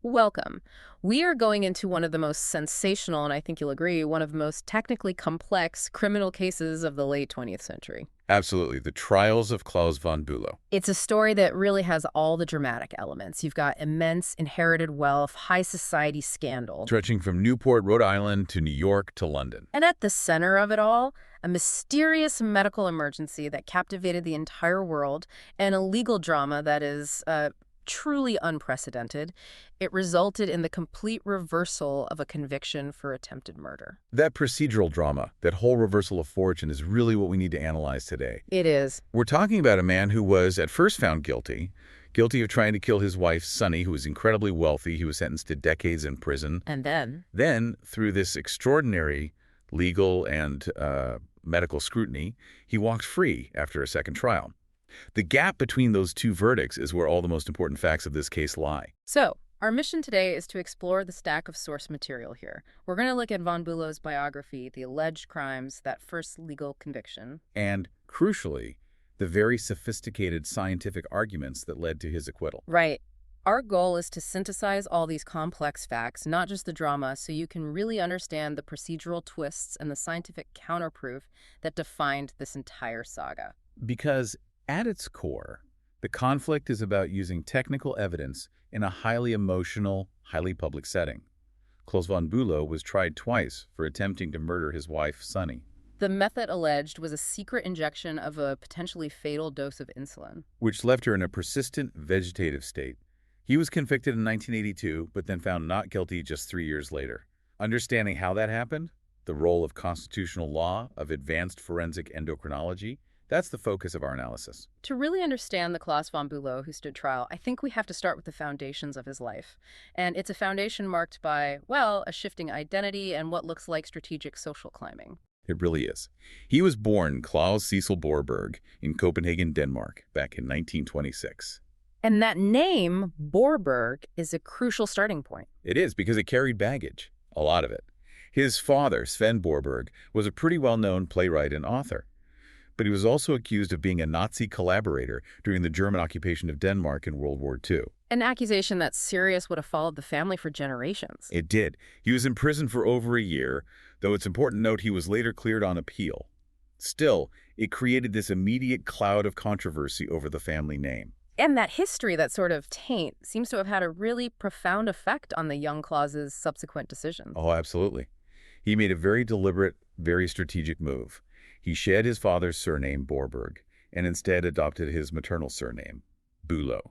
Welcome. We are going into one of the most sensational, and I think you'll agree, one of the most technically complex criminal cases of the late 20th century. Absolutely. The trials of Claus von Bülow. It's a story that really has all the dramatic elements. You've got immense inherited wealth, high society scandal. Stretching from Newport, Rhode Island to New York to London. And at the center of it all, a mysterious medical emergency that captivated the entire world and a legal drama that is truly unprecedented. It resulted in the complete reversal of a conviction for attempted murder. That procedural drama, that whole reversal of fortune is really what we need to analyze today. It is. We're talking about a man who was at first found guilty of trying to kill his wife, Sunny, who was incredibly wealthy. He was sentenced to decades in prison. And then? Then, through this extraordinary legal and medical scrutiny, he walked free after a second trial. The gap between those two verdicts is where all the most important facts of this case lie. So, our mission today is to explore the stack of source material here. We're going to look at von Bülow's biography, the alleged crimes, that first legal conviction. And, crucially, the very sophisticated scientific arguments that led to his acquittal. Right. Our goal is to synthesize all these complex facts, not just the drama, so you can really understand the procedural twists and the scientific counterproof that defined this entire saga. Because at its core, the conflict is about using technical evidence in a highly emotional, highly public setting. Claus von Bülow was tried twice for attempting to murder his wife, Sunny. The method alleged was a secret injection of a potentially fatal dose of insulin, Which left her in a persistent vegetative state. He was convicted in 1982, but then found not guilty just 3 years later. Understanding how that happened, the role of constitutional law, of advanced forensic endocrinology, that's the focus of our analysis. To really understand the Claus von Bülow who stood trial, I think we have to start with the foundations of his life. And it's a foundation marked by, well, a shifting identity and what looks like strategic social climbing. It really is. He was born Claus Cecil Borberg in Copenhagen, Denmark, back in 1926. And that name, Borberg, is a crucial starting point. It is, because it carried baggage, a lot of it. His father, Sven Borberg, was a pretty well-known playwright and author. But he was also accused of being a Nazi collaborator during the German occupation of Denmark in World War II. An accusation that serious would have followed the family for generations. It did. He was in prison for over a year, though it's important to note he was later cleared on appeal. Still, it created this immediate cloud of controversy over the family name. And that history, that sort of taint, seems to have had a really profound effect on the young Claus's subsequent decisions. Oh, absolutely. He made a very deliberate, very strategic move. He shed his father's surname, Borberg, and instead adopted his maternal surname, Bülow.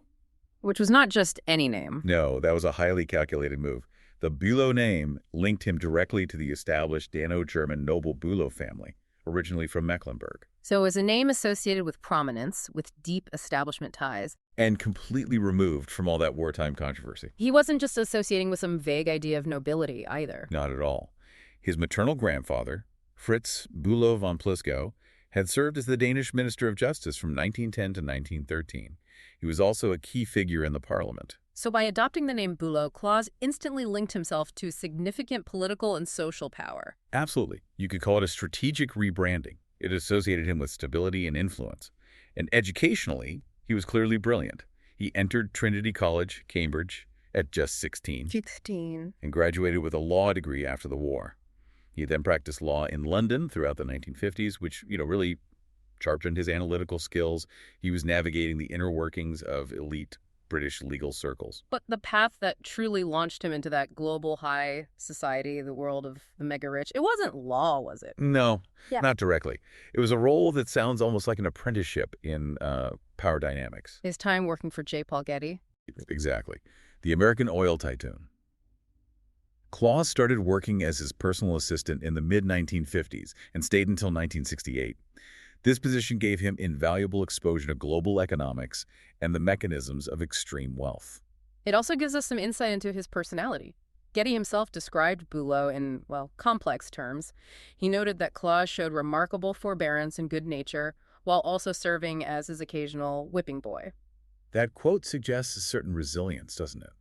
Which was not just any name. No, that was a highly calculated move. The Bülow name linked him directly to the established Dano-German noble Bülow family, originally from Mecklenburg. So it was a name associated with prominence, with deep establishment ties. And completely removed from all that wartime controversy. He wasn't just associating with some vague idea of nobility either. Not at all. His maternal grandfather, Fritz Bülow von Pliscow, had served as the Danish Minister of Justice from 1910 to 1913. He was also a key figure in the parliament. So by adopting the name Bülow, Claus instantly linked himself to significant political and social power. Absolutely. You could call it a strategic rebranding. It associated him with stability and influence. And educationally, he was clearly brilliant. He entered Trinity College, Cambridge, at just 16. And graduated with a law degree after the war. He then practiced law in London throughout the 1950s, which, really sharpened his analytical skills. He was navigating the inner workings of elite British legal circles. But the path that truly launched him into that global high society, the world of the mega-rich, it wasn't law, was it? No, not directly. It was a role that sounds almost like an apprenticeship in power dynamics. His time working for J. Paul Getty? Exactly. The American oil tycoon. Claus started working as his personal assistant in the mid-1950s and stayed until 1968. This position gave him invaluable exposure to global economics and the mechanisms of extreme wealth. It also gives us some insight into his personality. Getty himself described Bülow in, complex terms. He noted that Claus showed remarkable forbearance and good nature, while also serving as his occasional whipping boy. That quote suggests a certain resilience, doesn't it?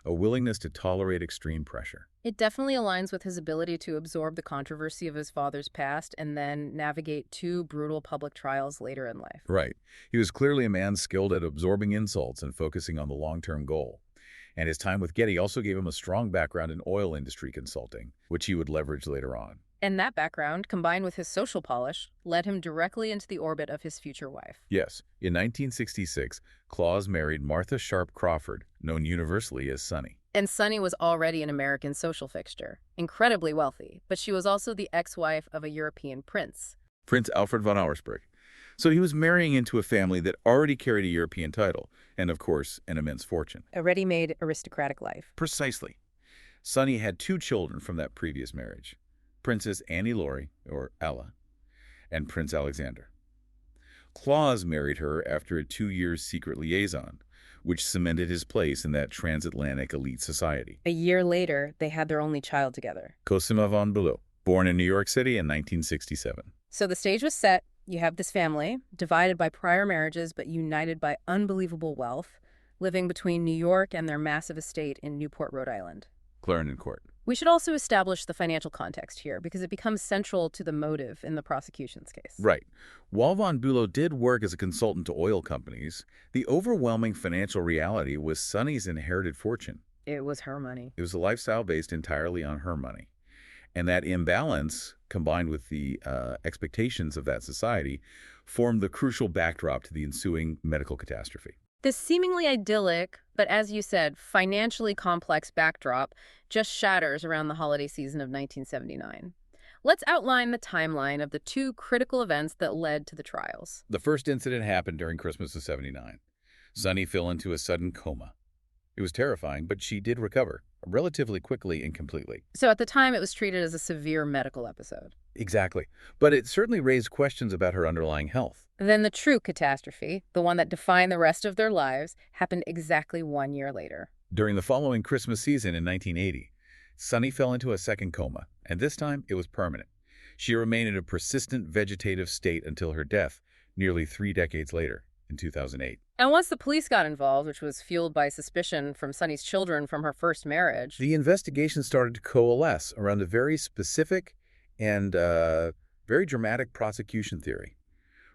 A willingness to tolerate extreme pressure. It definitely aligns with his ability to absorb the controversy of his father's past and then navigate two brutal public trials later in life. Right. He was clearly a man skilled at absorbing insults and focusing on the long-term goal. And his time with Getty also gave him a strong background in oil industry consulting, which he would leverage later on. And that background, combined with his social polish, led him directly into the orbit of his future wife. Yes, in 1966, Claus married Martha Sharp Crawford, known universally as Sunny. And Sunny was already an American social fixture, incredibly wealthy, but she was also the ex-wife of a European prince. Prince Alfred von Auersperg. So he was marrying into a family that already carried a European title, and of course, an immense fortune. A ready-made aristocratic life. Precisely. Sunny had 2 children from that previous marriage, Princess Annie Laurie, or Ella, and Prince Alexander. Claus married her after a 2-year secret liaison, which cemented his place in that transatlantic elite society. A year later, they had their only child together. Cosima von Bülow, born in New York City in 1967. So the stage was set. You have this family, divided by prior marriages but united by unbelievable wealth, living between New York and their massive estate in Newport, Rhode Island. Clarendon Court. We should also establish the financial context here because it becomes central to the motive in the prosecution's case. Right. While von Bülow did work as a consultant to oil companies, the overwhelming financial reality was Sunny's inherited fortune. It was her money. It was a lifestyle based entirely on her money. And that imbalance, combined with the expectations of that society, formed the crucial backdrop to the ensuing medical catastrophe. This seemingly idyllic, but as you said, financially complex backdrop just shatters around the holiday season of 1979. Let's outline the timeline of the 2 critical events that led to the trials. The first incident happened during Christmas of '79. Sunny fell into a sudden coma. It was terrifying, but she did recover, relatively quickly and completely. So at the time, it was treated as a severe medical episode. Exactly. But it certainly raised questions about her underlying health. Then the true catastrophe, the one that defined the rest of their lives, happened exactly 1 year later. During the following Christmas season in 1980, Sunny fell into a second coma, and this time it was permanent. She remained in a persistent vegetative state until her death, nearly 3 decades later, in 2008. And once the police got involved, which was fueled by suspicion from Sunny's children from her first marriage, The investigation started to coalesce around a very specific and very dramatic prosecution theory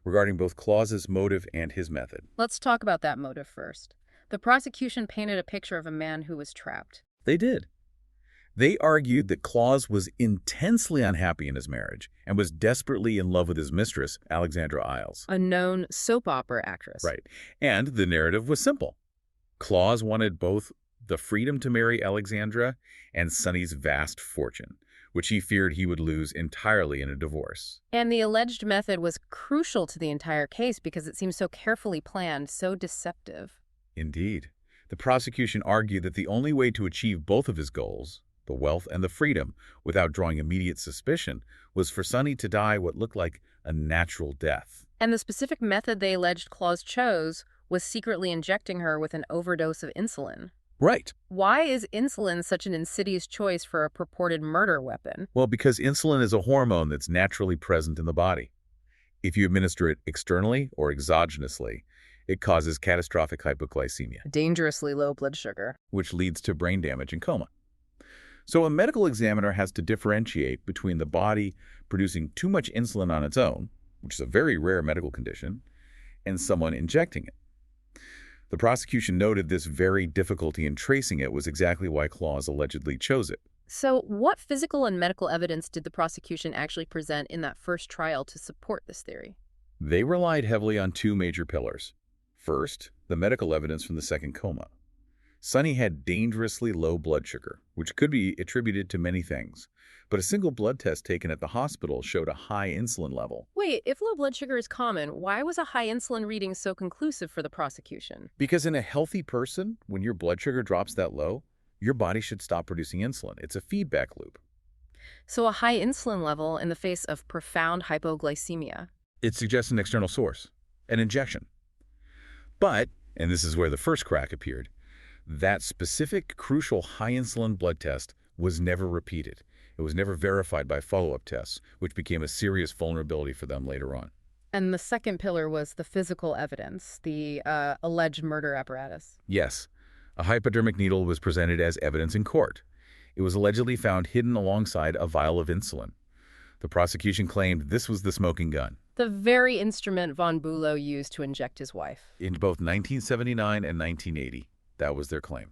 regarding both Claus's motive and his method. let's talk about that motive first. The prosecution painted a picture of a man who was trapped. They did. They argued that Claus was intensely unhappy in his marriage and was desperately in love with his mistress, Alexandra Isles. A known soap opera actress. Right. And the narrative was simple. Claus wanted both the freedom to marry Alexandra and Sunny's vast fortune, which he feared he would lose entirely in a divorce. And the alleged method was crucial to the entire case because it seemed so carefully planned, so deceptive. Indeed. The prosecution argued that the only way to achieve both of his goals, the wealth and the freedom, without drawing immediate suspicion, was for Sunny to die what looked like a natural death. And the specific method they alleged Claus chose was secretly injecting her with an overdose of insulin. Right. Why is insulin such an insidious choice for a purported murder weapon? Well, because insulin is a hormone that's naturally present in the body. If you administer it externally or exogenously, it causes catastrophic hypoglycemia, Dangerously low blood sugar. which leads to brain damage and coma. So a medical examiner has to differentiate between the body producing too much insulin on its own, which is a very rare medical condition, and someone injecting it. The prosecution noted this very difficulty in tracing it was exactly why Claus allegedly chose it. So what physical and medical evidence did the prosecution actually present in that first trial to support this theory? They relied heavily on 2 major pillars. First, the medical evidence from the second coma. Sunny had dangerously low blood sugar, which could be attributed to many things, but a single blood test taken at the hospital showed a high insulin level. Wait, if low blood sugar is common, why was a high insulin reading so conclusive for the prosecution? Because in a healthy person, when your blood sugar drops that low, your body should stop producing insulin. It's a feedback loop. So a high insulin level in the face of profound hypoglycemia. It suggests an external source, an injection. But, and this is where the first crack appeared, that specific, crucial high insulin blood test was never repeated. It was never verified by follow-up tests, which became a serious vulnerability for them later on. And the second pillar was the physical evidence, the alleged murder apparatus. Yes, a hypodermic needle was presented as evidence in court. It was allegedly found hidden alongside a vial of insulin. The prosecution claimed this was the smoking gun. The very instrument von Bülow used to inject his wife. In both 1979 and 1980, that was their claim.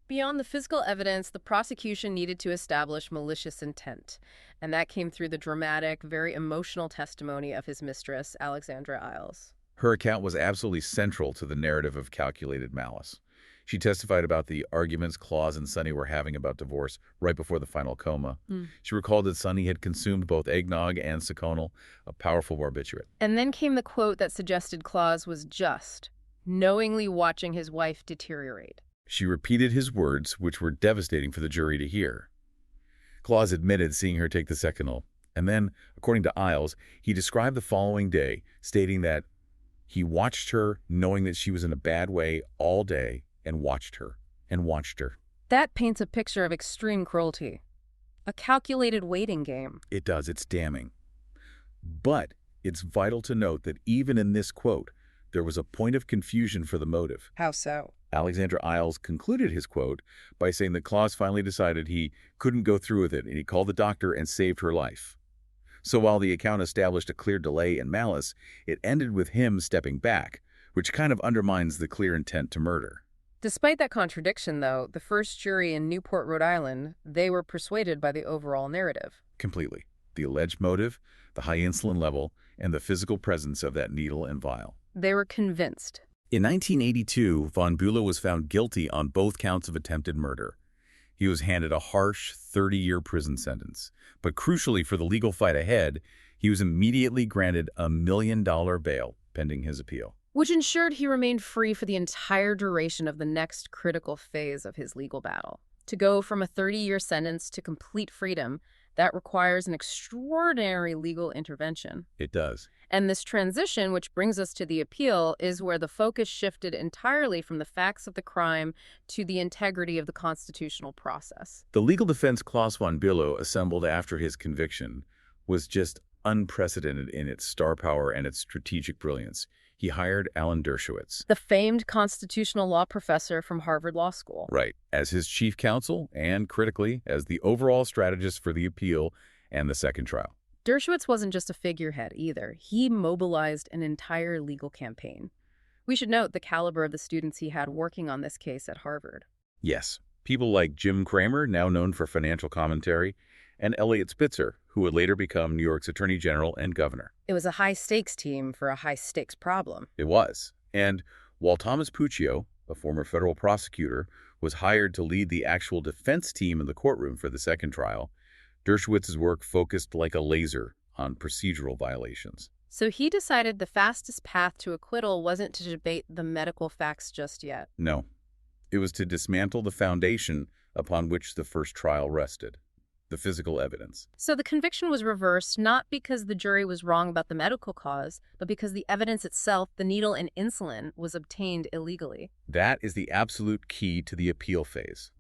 Beyond the physical evidence, the prosecution needed to establish malicious intent, and that came through the dramatic, very emotional testimony of his mistress, Alexandra Iles. Her account was absolutely central to the narrative of calculated malice. She testified about the arguments Claus and Sunny were having about divorce right before the final coma. She recalled that Sunny had consumed both eggnog and seconal, a powerful barbiturate. And then came the quote that suggested Claus was just, knowingly watching his wife deteriorate. She repeated his words, which were devastating for the jury to hear. Claus admitted seeing her take the seconal, and then, according to Iles, he described the following day, stating that he watched her knowing that she was in a bad way all day, and watched her, and watched her. That paints a picture of extreme cruelty. A calculated waiting game. It does. It's damning. But it's vital to note that even in this quote, there was a point of confusion for the motive. How so? Alexandra Iles concluded his quote by saying that Claus finally decided he couldn't go through with it, and he called the doctor and saved her life. So while the account established a clear delay in malice, it ended with him stepping back, which kind of undermines the clear intent to murder. Despite that contradiction, though, the first jury in Newport, Rhode Island, they were persuaded by the overall narrative. Completely. The alleged motive, the high insulin level, and the physical presence of that needle and vial. They were convinced. In 1982, von Bülow was found guilty on both counts of attempted murder. He was handed a harsh 30-year prison sentence. But crucially for the legal fight ahead, he was immediately granted a $1 million bail pending his appeal. Which ensured he remained free for the entire duration of the next critical phase of his legal battle. To go from a 30-year sentence to complete freedom, that requires an extraordinary legal intervention. It does. And this transition, which brings us to the appeal, is where the focus shifted entirely from the facts of the crime to the integrity of the constitutional process. The legal defense Claus von Bülow assembled after his conviction was just unprecedented in its star power and its strategic brilliance. He hired Alan Dershowitz, The famed constitutional law professor from Harvard Law School. right, as his chief counsel and, critically, as the overall strategist for the appeal and the second trial. Dershowitz wasn't just a figurehead either. He mobilized an entire legal campaign. We should note the caliber of the students he had working on this case at Harvard. Yes, people like Jim Cramer, now known for financial commentary, and Eliot Spitzer, who would later become New York's Attorney General and Governor. It was a high-stakes team for a high-stakes problem. It was. And while Thomas Puccio, a former federal prosecutor, was hired to lead the actual defense team in the courtroom for the second trial, Dershowitz's work focused like a laser on procedural violations. So he decided the fastest path to acquittal wasn't to debate the medical facts just yet. No, it was to dismantle the foundation upon which the first trial rested, the physical evidence. So the conviction was reversed not because the jury was wrong about the medical cause, but because the evidence itself, the needle and insulin, was obtained illegally. That is the absolute key to the appeal phase.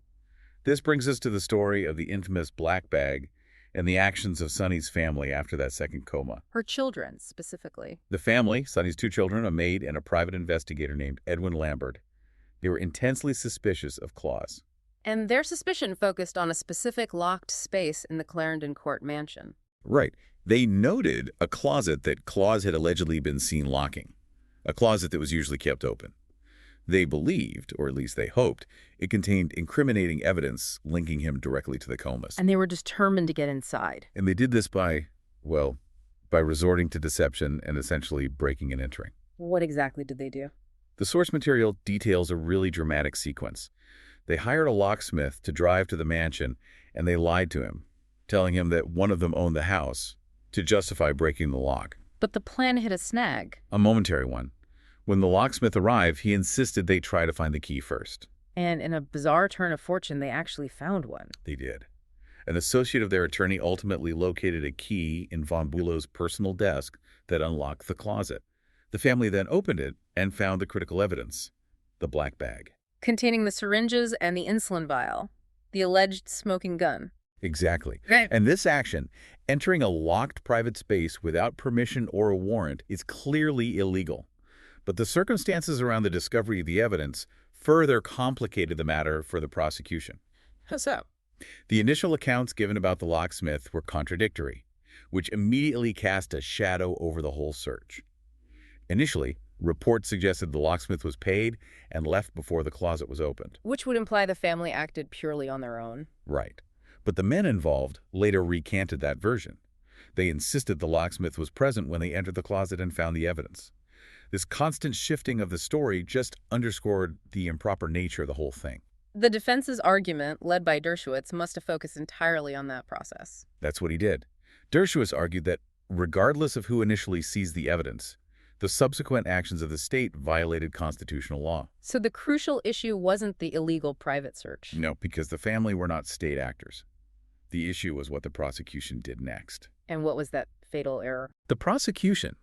This brings us to the story of the infamous black bag and the actions of Sunny's family after that second coma. Her children, specifically. The family, Sunny's 2 children, a maid and a private investigator named Edwin Lambert, they were intensely suspicious of Claus. And their suspicion focused on a specific locked space in the Clarendon Court mansion. Right. They noted a closet that Claus had allegedly been seen locking, a closet that was usually kept open. They believed, or at least they hoped, it contained incriminating evidence linking him directly to the comas. And they were determined to get inside. And they did this by resorting to deception and essentially breaking and entering. What exactly did they do? The source material details a really dramatic sequence. They hired a locksmith to drive to the mansion, and they lied to him, telling him that one of them owned the house to justify breaking the lock. But the plan hit a snag. A momentary one. When the locksmith arrived, he insisted they try to find the key first. And in a bizarre turn of fortune, they actually found one. They did. An associate of their attorney ultimately located a key in von Bülow's personal desk that unlocked the closet. The family then opened it and found the critical evidence, the black bag. Containing the syringes and the insulin vial, the alleged smoking gun. Exactly. Right. And this action, entering a locked private space without permission or a warrant, is clearly illegal. But the circumstances around the discovery of the evidence further complicated the matter for the prosecution. How so? The initial accounts given about the locksmith were contradictory, which immediately cast a shadow over the whole search. Initially, Reports suggested the locksmith was paid and left before the closet was opened. Which would imply the family acted purely on their own. Right. But the men involved later recanted that version. They insisted the locksmith was present when they entered the closet and found the evidence. This constant shifting of the story just underscored the improper nature of the whole thing. The defense's argument, led by Dershowitz, must have focused entirely on that process. That's what he did. Dershowitz argued that regardless of who initially seized the evidence, the subsequent actions of the state violated constitutional law. So the crucial issue wasn't the illegal private search. No, because the family were not state actors. The issue was what the prosecution did next. And what was that fatal error? The prosecution,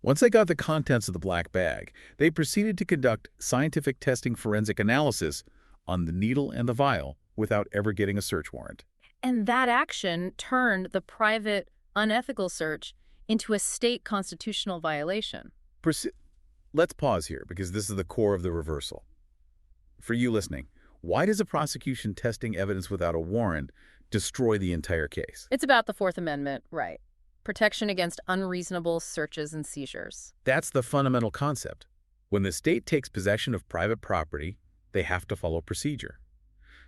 once they got the contents of the black bag, they proceeded to conduct scientific testing forensic analysis on the needle and the vial without ever getting a search warrant. And that action turned the private, unethical search into a state constitutional violation. Let's pause here, because this is the core of the reversal. For you listening, why does a prosecution testing evidence without a warrant destroy the entire case? It's about the Fourth Amendment, right? Protection against unreasonable searches and seizures. That's the fundamental concept. When the state takes possession of private property, they have to follow procedure.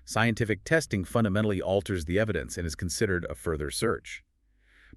Scientific testing fundamentally alters the evidence and is considered a further search.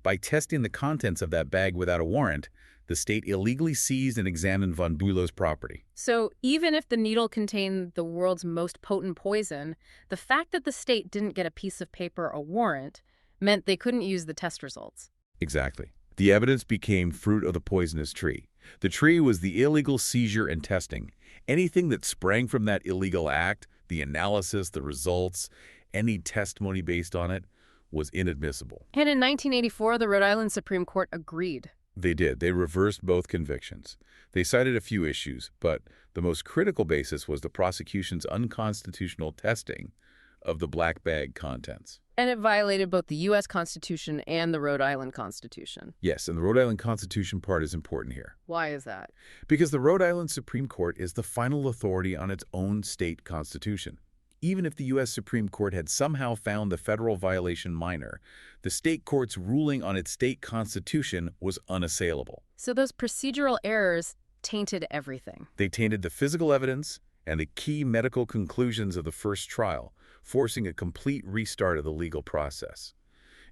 By testing the contents of that bag without a warrant, the state illegally seized and examined von Bülow's property. So even if the needle contained the world's most potent poison, the fact that the state didn't get a piece of paper or warrant meant they couldn't use the test results. Exactly. The evidence became fruit of the poisonous tree. The tree was the illegal seizure and testing. Anything that sprang from that illegal act, the analysis, the results, any testimony based on it, was inadmissible. And in 1984, the Rhode Island Supreme Court agreed. They did. They reversed both convictions. They cited a few issues, but the most critical basis was the prosecution's unconstitutional testing of the black bag contents. And it violated both the U.S. Constitution and the Rhode Island Constitution. Yes, and the Rhode Island Constitution part is important here. Why is that? Because the Rhode Island Supreme Court is the final authority on its own state constitution. Even if the U.S. Supreme Court had somehow found the federal violation minor, the state court's ruling on its state constitution was unassailable. So those procedural errors tainted everything. They tainted the physical evidence and the key medical conclusions of the first trial, forcing a complete restart of the legal process.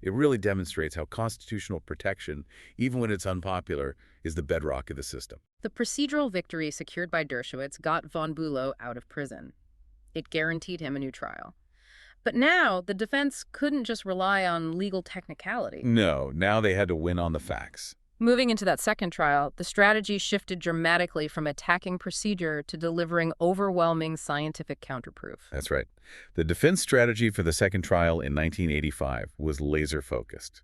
It really demonstrates how constitutional protection, even when it's unpopular, is the bedrock of the system. The procedural victory secured by Dershowitz got von Bülow out of prison. It guaranteed him a new trial. But now, the defense couldn't just rely on legal technicality. No, now they had to win on the facts. Moving into that second trial, the strategy shifted dramatically from attacking procedure to delivering overwhelming scientific counterproof. That's right. The defense strategy for the second trial in 1985 was laser-focused.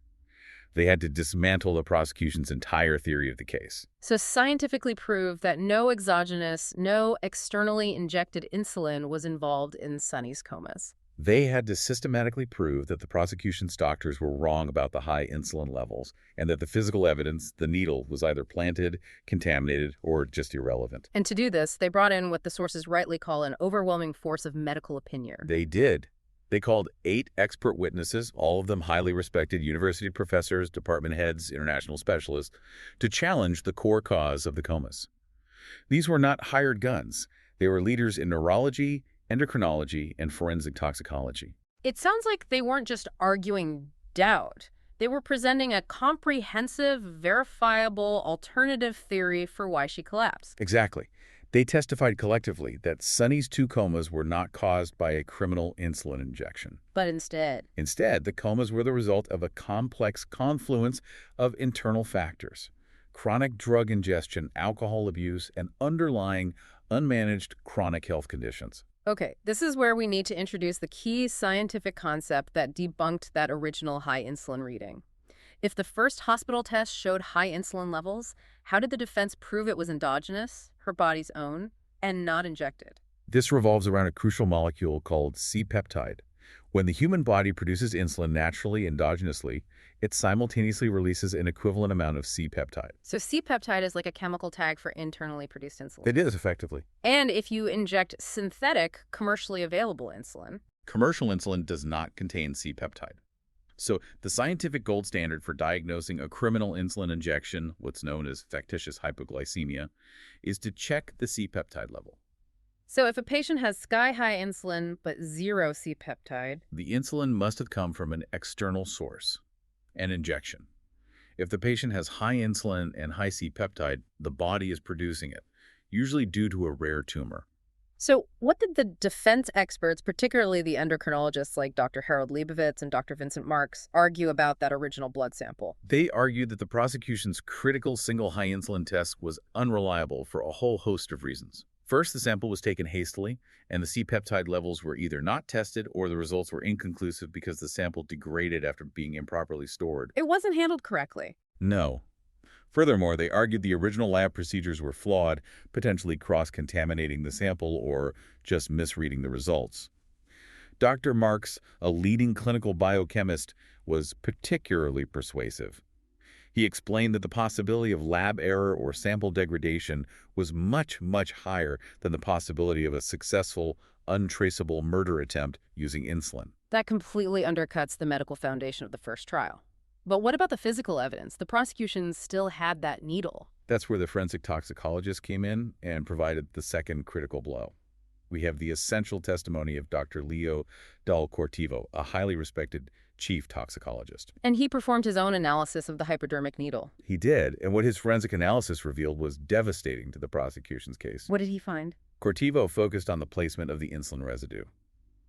They had to dismantle the prosecution's entire theory of the case. So scientifically prove that no exogenous, no externally injected insulin was involved in Sunny's comas. They had to systematically prove that the prosecution's doctors were wrong about the high insulin levels and that the physical evidence, the needle, was either planted, contaminated, or just irrelevant. And to do this, they brought in what the sources rightly call an overwhelming force of medical opinion. They did. They called 8 expert witnesses, all of them highly respected university professors, department heads, international specialists, to challenge the core cause of the comas. These were not hired guns. They were leaders in neurology, endocrinology, and forensic toxicology. It sounds like they weren't just arguing doubt. They were presenting a comprehensive, verifiable alternative theory for why she collapsed. Exactly. They testified collectively that Sunny's 2 comas were not caused by a criminal insulin injection. But instead, the comas were the result of a complex confluence of internal factors: chronic drug ingestion, alcohol abuse, and underlying unmanaged chronic health conditions. Okay, this is where we need to introduce the key scientific concept that debunked that original high insulin reading. If the first hospital test showed high insulin levels, how did the defense prove it was endogenous, her body's own, and not injected? This revolves around a crucial molecule called C-peptide. When the human body produces insulin naturally, endogenously, it simultaneously releases an equivalent amount of C-peptide. So C-peptide is like a chemical tag for internally produced insulin. It is, effectively. And if you inject synthetic, commercially available insulin. Commercial insulin does not contain C-peptide. So the scientific gold standard for diagnosing a criminal insulin injection, what's known as factitious hypoglycemia, is to check the C-peptide level. So if a patient has sky-high insulin but zero C-peptide, The insulin must have come from an external source, an injection. If the patient has high insulin and high C-peptide, the body is producing it, usually due to a rare tumor. so what did the defense experts, particularly the endocrinologists like Dr. Harold Leibovitz and Dr. Vincent Marks, argue about that original blood sample? They argued that the prosecution's critical single high insulin test was unreliable for a whole host of reasons. First, the sample was taken hastily, and the C-peptide levels were either not tested or the results were inconclusive because the sample degraded after being improperly stored. It wasn't handled correctly. No. Furthermore, they argued the original lab procedures were flawed, potentially cross-contaminating the sample or just misreading the results. Dr. Marks, a leading clinical biochemist, was particularly persuasive. He explained that the possibility of lab error or sample degradation was much, much higher than the possibility of a successful, untraceable murder attempt using insulin. That completely undercuts the medical foundation of the first trial. But what about the physical evidence? The prosecution still had that needle. That's where the forensic toxicologist came in and provided the second critical blow. We have the essential testimony of Dr. Leo Dal Cortivo, a highly respected chief toxicologist. And he performed his own analysis of the hypodermic needle. He did, and what his forensic analysis revealed was devastating to the prosecution's case. What did he find? Cortivo focused on the placement of the insulin residue.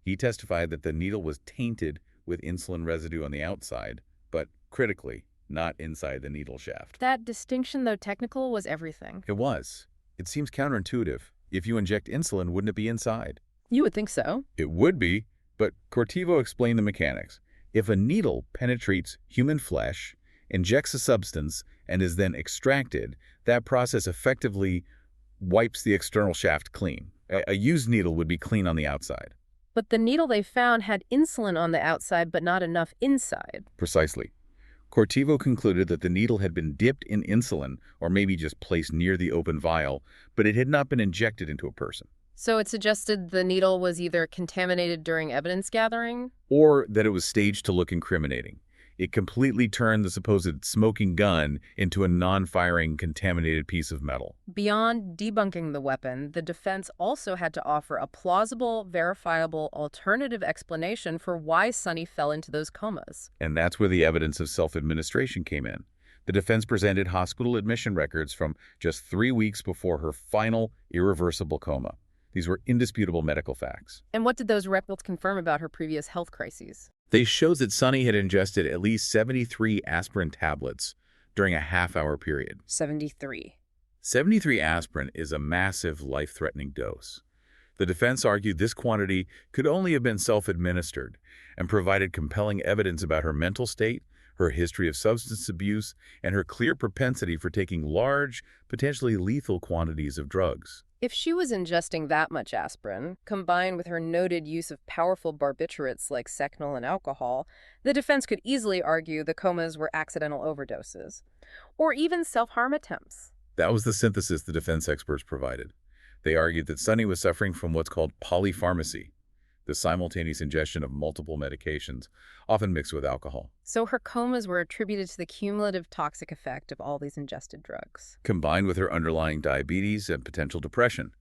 He testified that the needle was tainted with insulin residue on the outside, but critically, not inside the needle shaft. That distinction, though technical, was everything. It was. It seems counterintuitive. If you inject insulin, wouldn't it be inside? You would think so. It would be, but Cortivo explained the mechanics. If a needle penetrates human flesh, injects a substance, and is then extracted, that process effectively wipes the external shaft clean. A used needle would be clean on the outside. But the needle they found had insulin on the outside, but not enough inside. Precisely. Cortivo concluded that the needle had been dipped in insulin, or maybe just placed near the open vial, but it had not been injected into a person. So it suggested the needle was either contaminated during evidence gathering, Or that it was staged to look incriminating. It completely turned the supposed smoking gun into a non-firing, contaminated piece of metal. beyond debunking the weapon, the defense also had to offer a plausible, verifiable, alternative explanation for why Sunny fell into those comas. And that's where the evidence of self-administration came in. The defense presented hospital admission records from just 3 weeks before her final, irreversible coma. These were indisputable medical facts. And what did those records confirm about her previous health crises? They showed that Sunny had ingested at least 73 aspirin tablets during a half-hour period. 73. 73 aspirin is a massive, life-threatening dose. The defense argued this quantity could only have been self-administered and provided compelling evidence about her mental state, her history of substance abuse, and her clear propensity for taking large, potentially lethal quantities of drugs. If she was ingesting that much aspirin, combined with her noted use of powerful barbiturates like Secnol and alcohol, the defense could easily argue the comas were accidental overdoses, or even self-harm attempts. That was the synthesis the defense experts provided. They argued that Sunny was suffering from what's called polypharmacy, the simultaneous ingestion of multiple medications, often mixed with alcohol. So her comas were attributed to the cumulative toxic effect of all these ingested drugs. Combined with her underlying diabetes and potential depression,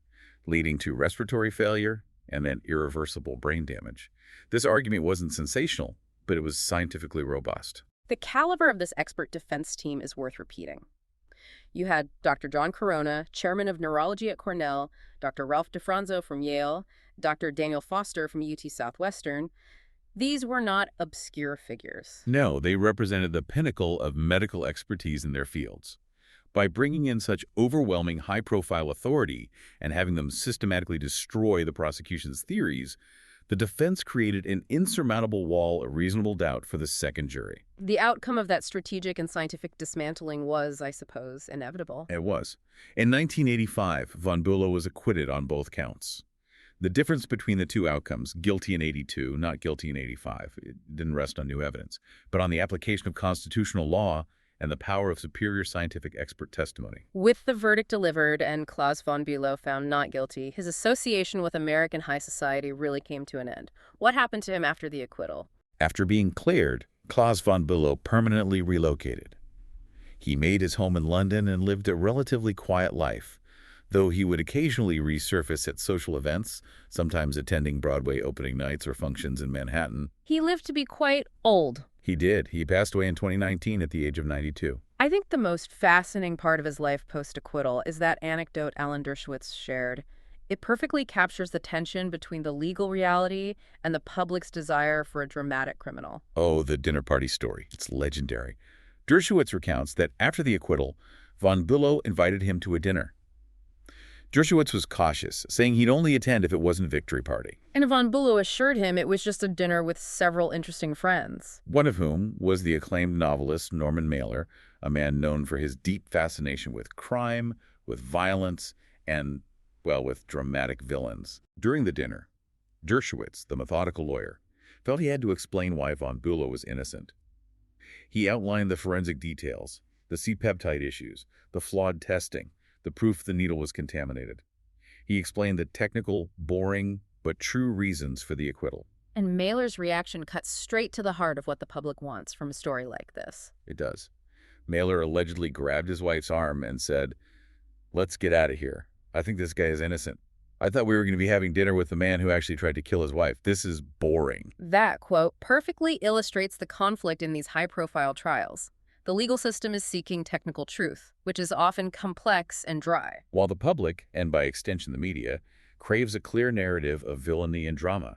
leading to respiratory failure and then irreversible brain damage. This argument wasn't sensational, but it was scientifically robust. The caliber of this expert defense team is worth repeating. You had Dr. John Corona, chairman of neurology at Cornell, Dr. Ralph DeFranzo from Yale, Dr. Daniel Foster from UT Southwestern. These were not obscure figures. No, they represented the pinnacle of medical expertise in their fields. By bringing in such overwhelming high-profile authority and having them systematically destroy the prosecution's theories, the defense created an insurmountable wall of reasonable doubt for the second jury. The outcome of that strategic and scientific dismantling was, I suppose, inevitable. It was. In 1985, von Bülow was acquitted on both counts. The difference between the two outcomes, guilty in 82, not guilty in 85, it didn't rest on new evidence, but on the application of constitutional law and the power of superior scientific expert testimony. With the verdict delivered and Claus von Bülow found not guilty, his association with American high society really came to an end. What happened to him after the acquittal? After being cleared, Claus von Bülow permanently relocated. He made his home in London and lived a relatively quiet life, though he would occasionally resurface at social events, sometimes attending Broadway opening nights or functions in Manhattan. He lived to be quite old. He did. He passed away in 2019 at the age of 92. I think the most fascinating part of his life post-acquittal is that anecdote Alan Dershowitz shared. It perfectly captures the tension between the legal reality and the public's desire for a dramatic criminal. Oh, the dinner party story. It's legendary. Dershowitz recounts that after the acquittal, von Bülow invited him to a dinner. Dershowitz was cautious, saying he'd only attend if it wasn't a victory party. And von Bülow assured him it was just a dinner with several interesting friends. One of whom was the acclaimed novelist Norman Mailer, a man known for his deep fascination with crime, with violence, and, well, with dramatic villains. During the dinner, Dershowitz, the methodical lawyer, felt he had to explain why von Bülow was innocent. He outlined the forensic details, the C-peptide issues, the flawed testing, the proof the needle was contaminated. He explained the technical, boring, but true reasons for the acquittal. And Mailer's reaction cuts straight to the heart of what the public wants from a story like this. It does. Mailer allegedly grabbed his wife's arm and said, "Let's get out of here. I think this guy is innocent. I thought we were going to be having dinner with the man who actually tried to kill his wife. This is boring." That quote perfectly illustrates the conflict in these high-profile trials. The legal system is seeking technical truth, which is often complex and dry. While the public, and by extension the media, craves a clear narrative of villainy and drama.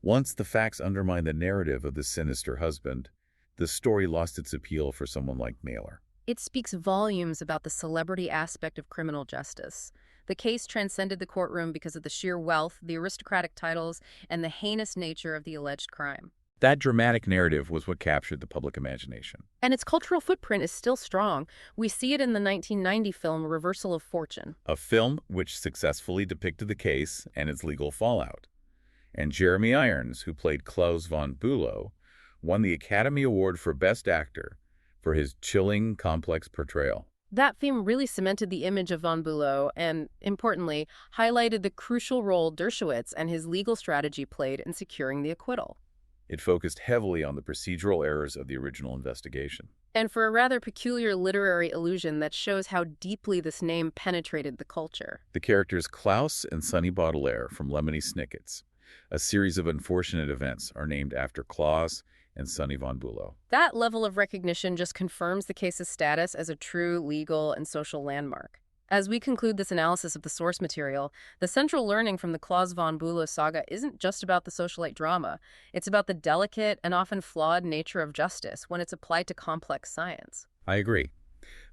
Once the facts undermine the narrative of the sinister husband, the story lost its appeal for someone like Mailer. It speaks volumes about the celebrity aspect of criminal justice. The case transcended the courtroom because of the sheer wealth, the aristocratic titles, and the heinous nature of the alleged crime. That dramatic narrative was what captured the public imagination. And its cultural footprint is still strong. We see it in the 1990 film Reversal of Fortune. A film which successfully depicted the case and its legal fallout. And Jeremy Irons, who played Claus von Bülow, won the Academy Award for Best Actor for his chilling, complex portrayal. That film really cemented the image of von Bülow and, importantly, highlighted the crucial role Dershowitz and his legal strategy played in securing the acquittal. It focused heavily on the procedural errors of the original investigation. And for a rather peculiar literary allusion that shows how deeply this name penetrated the culture. The characters Klaus and Sunny Baudelaire from Lemony Snicket's, a series of unfortunate events, are named after Claus and Sunny von Bülow. That level of recognition just confirms the case's status as a true legal and social landmark. As we conclude this analysis of the source material, the central learning from the Claus von Bülow saga isn't just about the socialite drama. It's about the delicate and often flawed nature of justice when it's applied to complex science. I agree.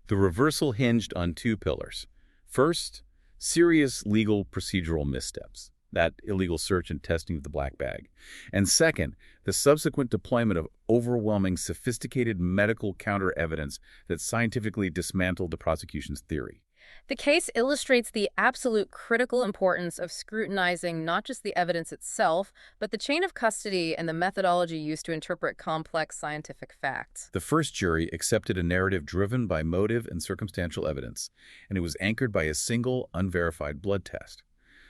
The reversal hinged on two pillars. First, serious legal procedural missteps, that illegal search and testing of the black bag. And second, the subsequent deployment of overwhelming, sophisticated medical counter-evidence that scientifically dismantled the prosecution's theory. The case illustrates the absolute critical importance of scrutinizing not just the evidence itself, but the chain of custody and the methodology used to interpret complex scientific facts. The first jury accepted a narrative driven by motive and circumstantial evidence, and it was anchored by a single, unverified blood test.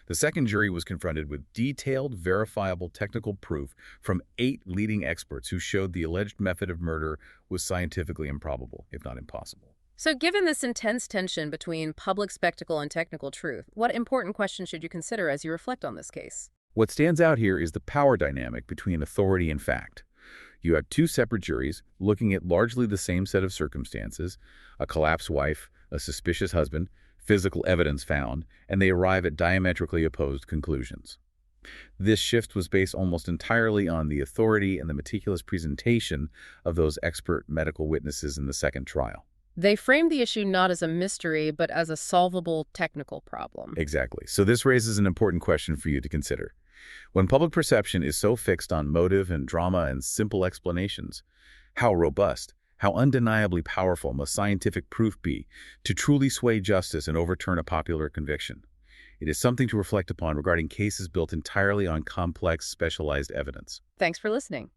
The second jury was confronted with detailed, verifiable technical proof from 8 leading experts who showed the alleged method of murder was scientifically improbable, if not impossible. So given this intense tension between public spectacle and technical truth, what important questions should you consider as you reflect on this case? What stands out here is the power dynamic between authority and fact. You have 2 separate juries looking at largely the same set of circumstances, a collapsed wife, a suspicious husband, physical evidence found, and they arrive at diametrically opposed conclusions. This shift was based almost entirely on the authority and the meticulous presentation of those expert medical witnesses in the second trial. They framed the issue not as a mystery, but as a solvable technical problem. Exactly. So this raises an important question for you to consider. When public perception is so fixed on motive and drama and simple explanations, how robust, how undeniably powerful must scientific proof be to truly sway justice and overturn a popular conviction? It is something to reflect upon regarding cases built entirely on complex, specialized evidence. Thanks for listening.